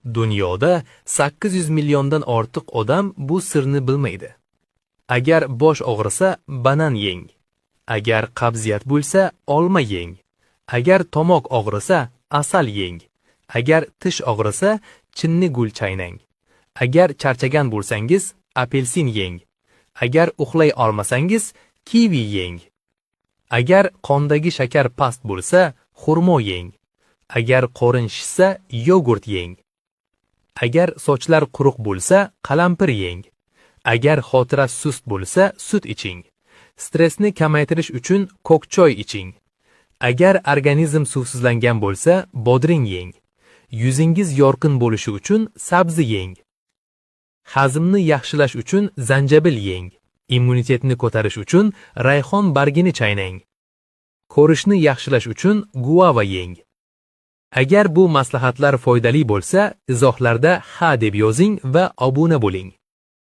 Dunyoda 800 milliondan ortiq odam bu sirni bilmaydi. Agar bosh og'risa, banan yeng. Agar qabziyat bo'lsa, olma yeng. Agar tomoq og'risa, asal yeng. Agar tish og'risa, chinni gul chaynang. Agar charchagan bo'lsangiz, apelsin yeng. Agar uxlay olmasangiz, kivi yeng. Agar qondagi shakar past bo'lsa, xurmo yeng. Agar qorin shishsa, yogurt yeng. Agar sochlar quruq bo'lsa, qalampir yeng. Agar xotira sust bo'lsa, sut iching. Stressni kamaytirish uchun ko'k choy iching. Agar organizm suvsizlangan bo'lsa, bodring yeng. Yuzingiz yorqin bo'lishi uchun sabzi yeng. Hazmni yaxshilash uchun zanjabil yeng. Immunitetni ko'tarish uchun rayhon bargini chaynang. Ko'rishni yaxshilash uchun guava yeng. Agar bu maslahatlar foydali bo'lsa, izohlarda ha deb yozing va obuna bo'ling.